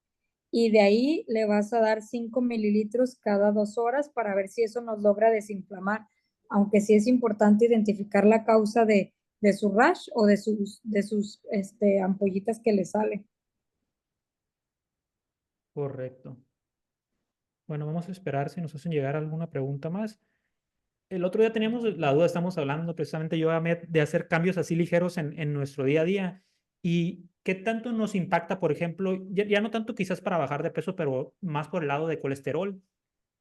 y de ahí le vas a dar 5 mililitros cada 2 horas para ver si eso nos logra desinflamar, aunque sí es importante identificar la causa de su rash o de sus ampollitas que le salen. Correcto. Bueno, vamos a esperar si nos hacen llegar alguna pregunta más. El otro día teníamos la duda, estamos hablando precisamente yo Ahmed, de hacer cambios así ligeros en nuestro día a día. ¿Y qué tanto nos impacta, por ejemplo, ya no tanto quizás para bajar de peso, pero más por el lado de colesterol,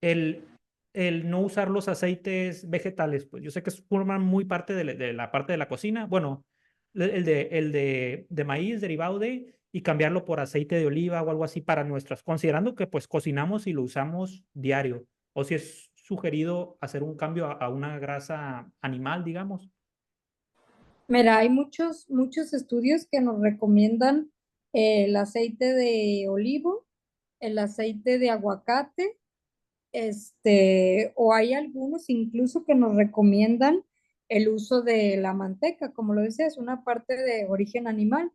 el, el no usar los aceites vegetales? Pues yo sé que forman muy parte de la parte de la cocina. Bueno, de maíz derivado de y cambiarlo por aceite de oliva o algo así para nuestras, considerando que pues cocinamos y lo usamos diario, o si es sugerido hacer un cambio a una grasa animal, digamos. Mira, hay muchos estudios que nos recomiendan el aceite de olivo, el aceite de aguacate, o hay algunos incluso que nos recomiendan el uso de la manteca, como lo decía, es una parte de origen animal.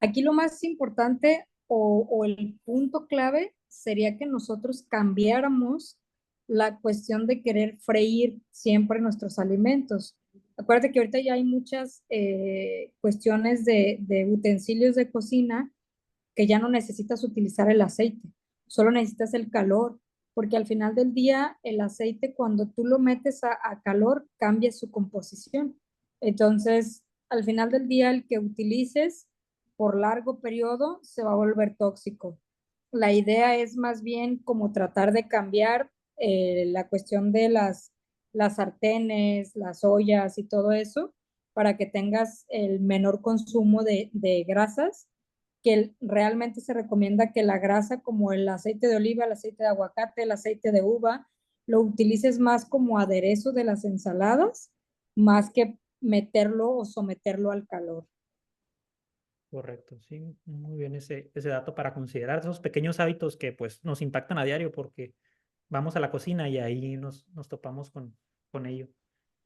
Aquí lo más importante o el punto clave sería que nosotros cambiáramos la cuestión de querer freír siempre nuestros alimentos. Acuérdate que ahorita ya hay muchas cuestiones de utensilios de cocina que ya no necesitas utilizar el aceite, solo necesitas el calor, porque al final del día el aceite cuando tú lo metes a calor cambia su composición. Entonces, al final del día el que utilices por largo periodo se va a volver tóxico. La idea es más bien como tratar de cambiar la cuestión de las sartenes, las ollas y todo eso para que tengas el menor consumo de grasas, que realmente se recomienda que la grasa como el aceite de oliva, el aceite de aguacate, el aceite de uva, lo utilices más como aderezo de las ensaladas, más que meterlo o someterlo al calor. Correcto, sí, muy bien ese dato para considerar esos pequeños hábitos que pues nos impactan a diario porque vamos a la cocina y ahí nos topamos con ello.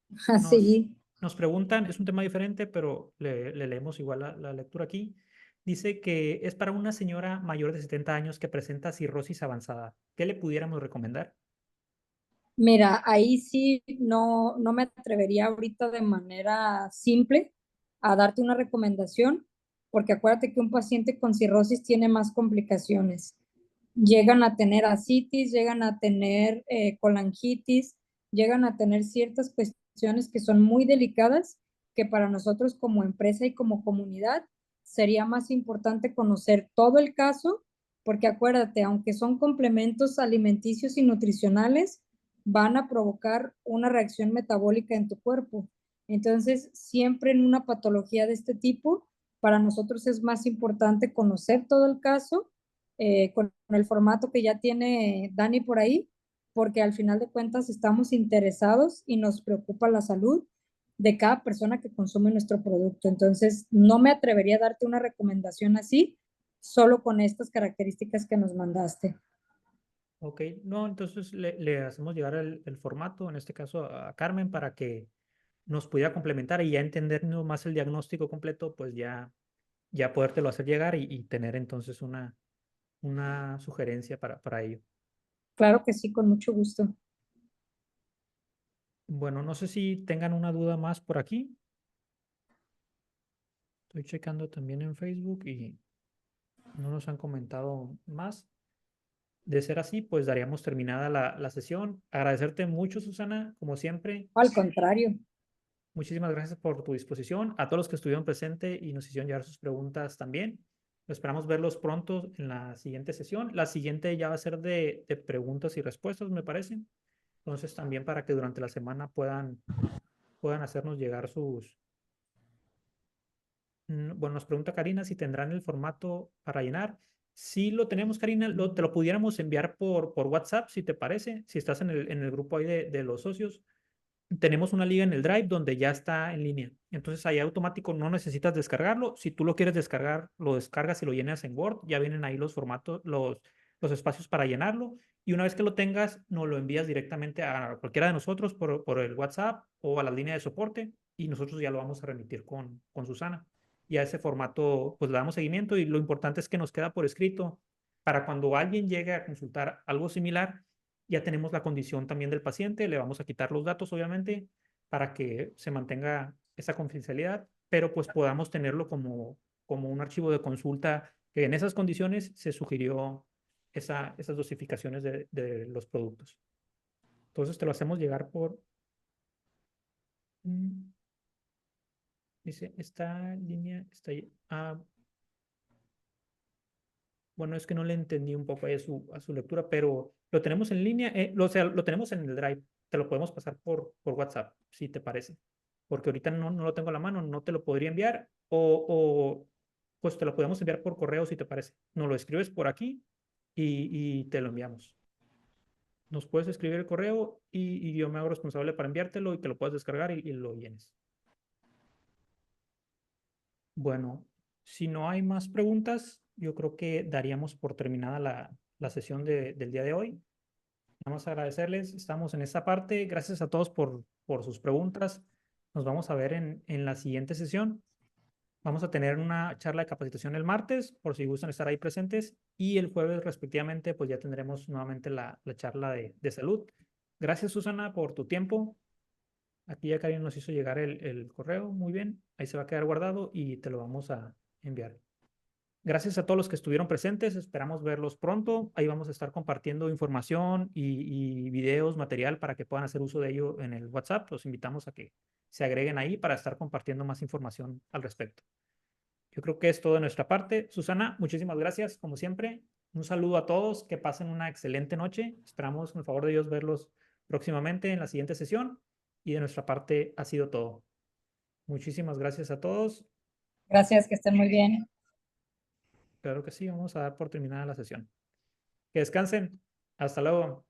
Nos, Así. nos preguntan, es un tema diferente, pero le leemos igual la lectura aquí. Dice que es para una señora mayor de 70 años que presenta cirrosis avanzada. ¿Qué le pudiéramos recomendar? Mira, ahí sí no me atrevería ahorita de manera simple a darte una recomendación, porque acuérdate que un paciente con cirrosis tiene más complicaciones. Llegan a tener ascitis, llegan a tener colangitis, llegan a tener ciertas cuestiones que son muy delicadas, que para nosotros como empresa y como comunidad sería más importante conocer todo el caso, porque acuérdate, aunque son complementos alimenticios y nutricionales, van a provocar una reacción metabólica en tu cuerpo. Entonces, siempre en una patología de este tipo, para nosotros es más importante conocer todo el caso con el formato que ya tiene Dani por ahí, porque al final de cuentas estamos interesados y nos preocupa la salud de cada persona que consume nuestro producto. Entonces, no me atrevería a darte una recomendación así, solo con estas características que nos mandaste. Ok, no, entonces le hacemos llegar el formato, en este caso a Carmen, para que nos pudiera complementar y ya entendernos más el diagnóstico completo, pues ya podértelo hacer llegar y tener entonces una sugerencia para ello. Claro que sí, con mucho gusto. Bueno, no sé si tengan una duda más por aquí. Estoy checando también en Facebook y no nos han comentado más. De ser así, pues daríamos terminada la sesión. Agradecerte mucho, Susana, como siempre. Al contrario, Muchísimas gracias por tu disposición. A todos los que estuvieron presentes y nos hicieron llegar sus preguntas también. Esperamos verlos pronto en la siguiente sesión. La siguiente ya va a ser de preguntas y respuestas, me parece. Entonces, también para que durante la semana puedan hacernos llegar bueno, nos pregunta Karina si tendrán el formato para llenar. Sí lo tenemos, Karina, te lo pudiéramos enviar por WhatsApp, si te parece, si estás en el grupo ahí de los socios. tenemos una liga en el Drive donde ya está en línea. Entonces ahí automático no necesitas descargarlo. Si tú lo quieres descargar, lo descargas y lo llenas en Word. Ya vienen ahí los formatos, los espacios para llenarlo. Y una vez que lo tengas, nos lo envías directamente a cualquiera de nosotros por el WhatsApp o a la línea de soporte y nosotros ya lo vamos a remitir con Susana. Y a ese formato, pues le damos seguimiento y lo importante es que nos queda por escrito para cuando alguien llegue a consultar algo similar, ya tenemos la condición también del paciente, le vamos a quitar los datos, obviamente, para que se mantenga esa confidencialidad, pero pues podamos tenerlo como un archivo de consulta que en esas condiciones se sugirió esas dosificaciones de los productos. Entonces te lo hacemos llegar por... dice, esta línea está ahí. Bueno, es que no le entendí un poco ahí a su lectura, pero lo tenemos en línea, o sea, lo tenemos en el Drive. Te lo podemos pasar por WhatsApp, si te parece. Porque ahorita no lo tengo a la mano, no te lo podría enviar, pues te lo podemos enviar por correo, si te parece. Nos lo escribes por aquí y te lo enviamos. Nos puedes escribir el correo y yo me hago responsable para enviártelo y que lo puedas descargar y lo llenes. Bueno, si no hay más preguntas, yo creo que daríamos por terminada la sesión del día de hoy. Vamos a agradecerles, estamos en esta parte. Gracias a todos por sus preguntas. Nos vamos a ver en la siguiente sesión. Vamos a tener una charla de capacitación el martes, por si gustan estar ahí presentes, y el jueves, respectivamente, pues ya tendremos nuevamente la charla de salud. Gracias, Susana, por tu tiempo. Aquí ya Karin nos hizo llegar el correo, muy bien. Ahí se va a quedar guardado y te lo vamos a enviar. Gracias a todos los que estuvieron presentes, esperamos verlos pronto. Ahí vamos a estar compartiendo información y videos, material para que puedan hacer uso de ello en el WhatsApp. Los invitamos a que se agreguen ahí para estar compartiendo más información al respecto. Yo creo que es todo de nuestra parte. Susana, muchísimas gracias, como siempre. Un saludo a todos, que pasen una excelente noche. Esperamos, con el favor de Dios, verlos próximamente en la siguiente sesión. Y de nuestra parte ha sido todo. Muchísimas gracias a todos. Gracias, que estén muy bien. Claro que sí, vamos a dar por terminada la sesión. Que descansen. Hasta luego.